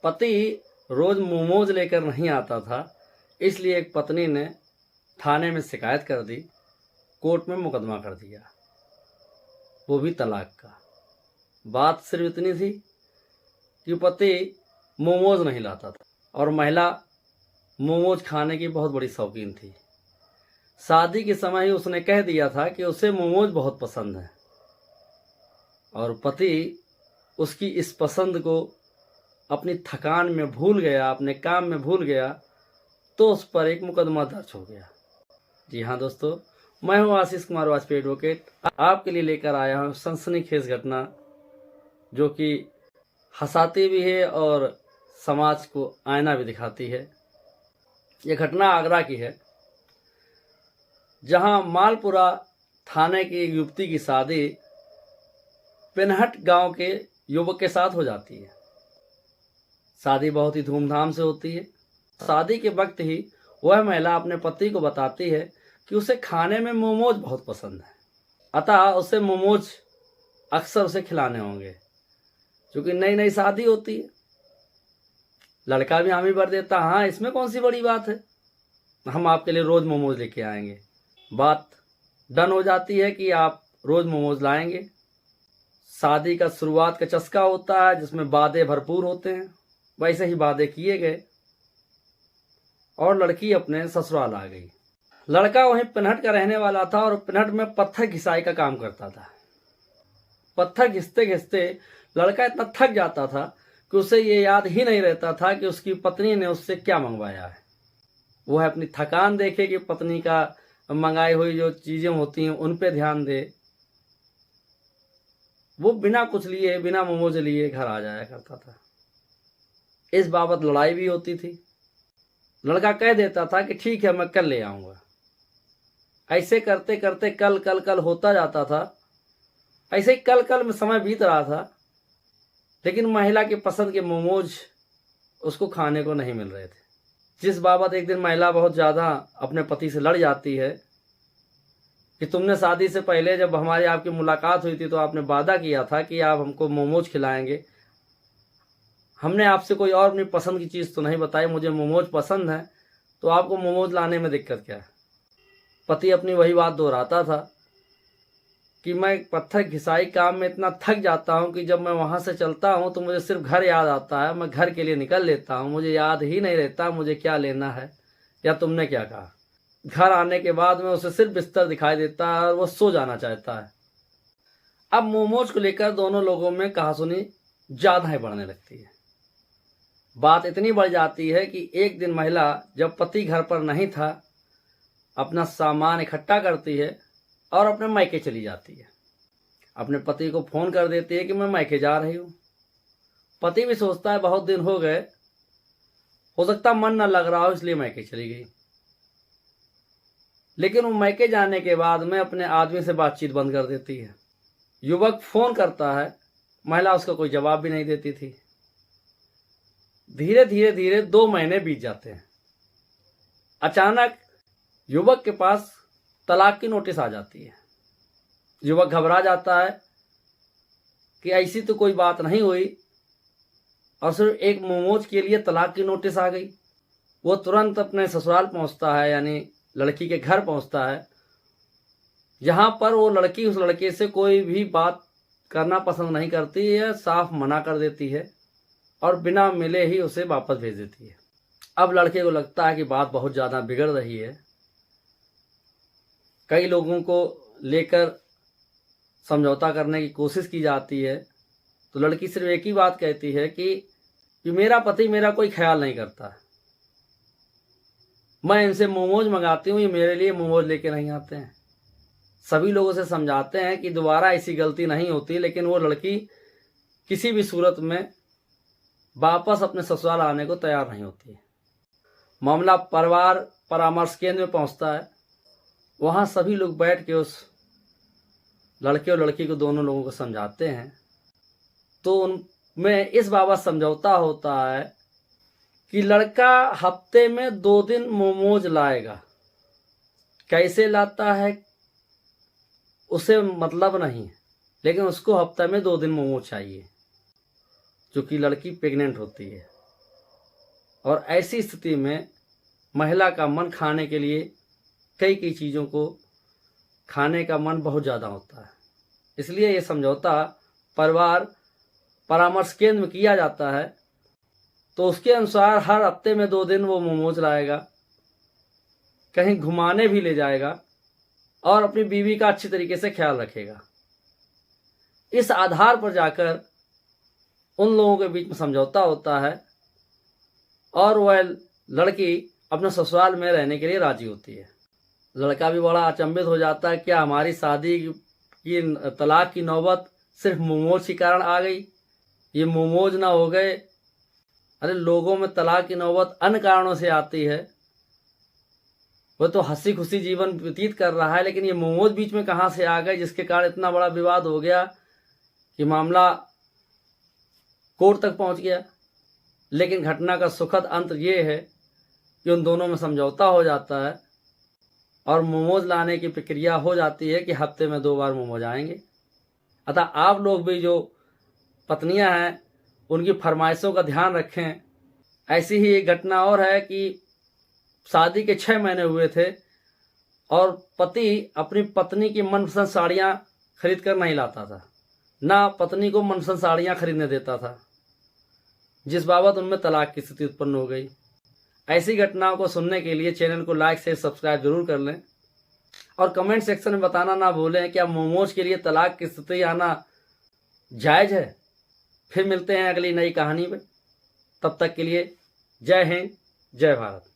पति रोज मोमोज लेकर नहीं आता था, इसलिए एक पत्नी ने थाने में शिकायत कर दी, कोर्ट में मुकदमा कर दिया, वो भी तलाक का। बात सिर्फ इतनी थी कि पति मोमोज नहीं लाता था और महिला मोमोज खाने की बहुत बड़ी शौकीन थी। शादी के समय ही उसने कह दिया था कि उसे मोमोज बहुत पसंद है और पति उसकी इस पसंद को अपनी थकान में भूल गया, अपने काम में भूल गया, तो उस पर एक मुकदमा दर्ज हो गया। जी हाँ दोस्तों, मैं हूँ आशीष कुमार वाजपेयी एडवोकेट, आपके लिए लेकर आया हूँ सनसनीखेज घटना जो कि हंसाती भी है और समाज को आईना भी दिखाती है। ये घटना आगरा की है, जहां मालपुरा थाने की एक युवती की शादी पिनहट गांव के युवक के साथ हो जाती है। शादी बहुत ही धूमधाम से होती है। शादी के वक्त ही वह महिला अपने पति को बताती है कि उसे खाने में मोमोज बहुत पसंद है, अतः उसे मोमोज अक्सर उसे खिलाने होंगे। क्योंकि नई नई शादी होती है, लड़का भी हामी भर देता, हाँ इसमें कौन सी बड़ी बात है, हम आपके लिए रोज मोमोज लेके आएंगे। बात डन हो जाती है कि आप रोज मोमोज लाएंगे। शादी का शुरुआत का चस्का होता है जिसमें वादे भरपूर होते हैं। वैसे ही वादे किए गए और लड़की अपने ससुराल आ गई। लड़का वहीं पिनहट का रहने वाला था और पिनहट में पत्थर घिसाई का काम करता था। पत्थर घिसते घिसते लड़का इतना थक जाता था कि उसे ये याद ही नहीं रहता था कि उसकी पत्नी ने उससे क्या मंगवाया है। वह अपनी थकान देखे कि पत्नी का मंगाई हुई जो चीजें होती हैं उन पे ध्यान दे। वो बिना कुछ लिए, बिना मोमोज लिए घर आ जाया करता था। इस बाबत लड़ाई भी होती थी। लड़का कह देता था कि ठीक है मैं कल ले आऊंगा। ऐसे करते करते कल कल कल होता जाता था। ऐसे ही कल कल में समय बीत रहा था, लेकिन महिला की पसंद के मोमोज उसको खाने को नहीं मिल रहे थे। जिस बाबत एक दिन महिला बहुत ज़्यादा अपने पति से लड़ जाती है कि तुमने शादी से पहले जब हमारी आपकी मुलाकात हुई थी तो आपने वादा किया था कि आप हमको मोमोज खिलाएंगे। हमने आपसे कोई और अपनी पसंद की चीज़ तो नहीं बताई, मुझे मोमोज पसंद है, तो आपको मोमोज लाने में दिक्कत क्या है। पति अपनी वही बात दोहराता था कि मैं पत्थर घिसाई काम में इतना थक जाता हूं कि जब मैं वहां से चलता हूं तो मुझे सिर्फ घर याद आता है। मैं घर के लिए निकल लेता हूं, मुझे याद ही नहीं रहता मुझे क्या लेना है या तुमने क्या कहा। घर आने के बाद में उसे सिर्फ बिस्तर दिखाई देता है और वो सो जाना चाहता है। अब मोमोज को लेकर दोनों लोगों में कहासुनी ज्यादा ही बढ़ने लगती है। बात इतनी बढ़ जाती है कि एक दिन महिला जब पति घर पर नहीं था, अपना सामान इकट्ठा करती है और अपने मायके चली जाती है। अपने पति को फोन कर देती है कि मैं मायके जा रही हूँ। पति भी सोचता है बहुत दिन हो गए, हो सकता मन न लग रहा हो इसलिए मायके चली गई। लेकिन वो मायके जाने के बाद में अपने आदमी से बातचीत बंद कर देती है। युवक फोन करता है, महिला उसका कोई जवाब भी नहीं देती थी। धीरे धीरे धीरे 2 महीने बीत जाते हैं। अचानक युवक के पास तलाक की नोटिस आ जाती है। युवक घबरा जाता है कि ऐसी तो कोई बात नहीं हुई और सिर्फ एक मोमोज के लिए तलाक की नोटिस आ गई। वो तुरंत अपने ससुराल पहुंचता है, यानी लड़की के घर पहुंचता है, जहां पर वो लड़की उस लड़के से कोई भी बात करना पसंद नहीं करती है, साफ मना कर देती है और बिना मिले ही उसे वापस भेज देती है। अब लड़के को लगता है कि बात बहुत ज़्यादा बिगड़ रही है। कई लोगों को लेकर समझौता करने की कोशिश की जाती है, तो लड़की सिर्फ एक ही बात कहती है कि मेरा पति मेरा कोई ख्याल नहीं करता, मैं इनसे मोमोज मंगाती हूँ, ये मेरे लिए मोमोज लेके नहीं आते हैं। सभी लोगों से समझाते हैं कि दोबारा ऐसी गलती नहीं होती, लेकिन वो लड़की किसी भी सूरत में वापस अपने ससुराल आने को तैयार नहीं होती है। मामला परिवार परामर्श केंद्र में पहुंचता है। वहां सभी लोग बैठ के उस लड़के और लड़की को, दोनों लोगों को समझाते हैं। तो उनमें इस बाबत समझौता होता है कि लड़का हफ्ते में 2 दिन मोमोज लाएगा। कैसे लाता है उसे मतलब नहीं, लेकिन उसको हफ्ते में 2 दिन मोमोज चाहिए, क्योंकि लड़की प्रेग्नेंट होती है। और ऐसी स्थिति में महिला का मन खाने के लिए कई कई चीज़ों को खाने का मन बहुत ज़्यादा होता है। इसलिए ये समझौता परिवार परामर्श केंद्र में किया जाता है। तो उसके अनुसार हर हफ्ते में 2 दिन वो मोमोज लाएगा, कहीं घुमाने भी ले जाएगा और अपनी बीवी का अच्छी तरीके से ख्याल रखेगा। इस आधार पर जाकर उन लोगों के बीच में समझौता होता है और वह लड़की अपने ससुराल में रहने के लिए राजी होती है। लड़का भी बड़ा अचंभित हो जाता है, क्या हमारी शादी की तलाक की नौबत सिर्फ मोमोज के कारण आ गई? ये मोमोज ना हो गए? अरे लोगों में तलाक की नौबत अन्य कारणों से आती है। वह तो हंसी खुशी जीवन व्यतीत कर रहा है, लेकिन ये मोमोज बीच में कहाँ से आ गए जिसके कारण इतना बड़ा विवाद हो गया कि मामला कोर्ट तक पहुंच गया। लेकिन घटना का सुखद अंत ये है कि उन दोनों में समझौता हो जाता है और मोमोज लाने की प्रक्रिया हो जाती है कि हफ्ते में 2 बार मोमोज आएंगे। अतः आप लोग भी जो पत्नियां हैं उनकी फरमाइशों का ध्यान रखें। ऐसी ही एक घटना और है कि शादी के 6 महीने हुए थे और पति अपनी पत्नी की मनपसंद साड़ियाँ खरीद कर नहीं लाता था, ना पत्नी को मनपसंद साड़ियाँ खरीदने देता था, जिस बाबत उनमें तलाक की स्थिति उत्पन्न हो गई। ऐसी घटनाओं को सुनने के लिए चैनल को लाइक शेयर सब्सक्राइब जरूर कर लें और कमेंट सेक्शन में बताना ना भूलें क्या मोमोज के लिए तलाक की स्थिति आना जायज़ है। फिर मिलते हैं अगली नई कहानी में, तब तक के लिए जय हिंद, जय भारत।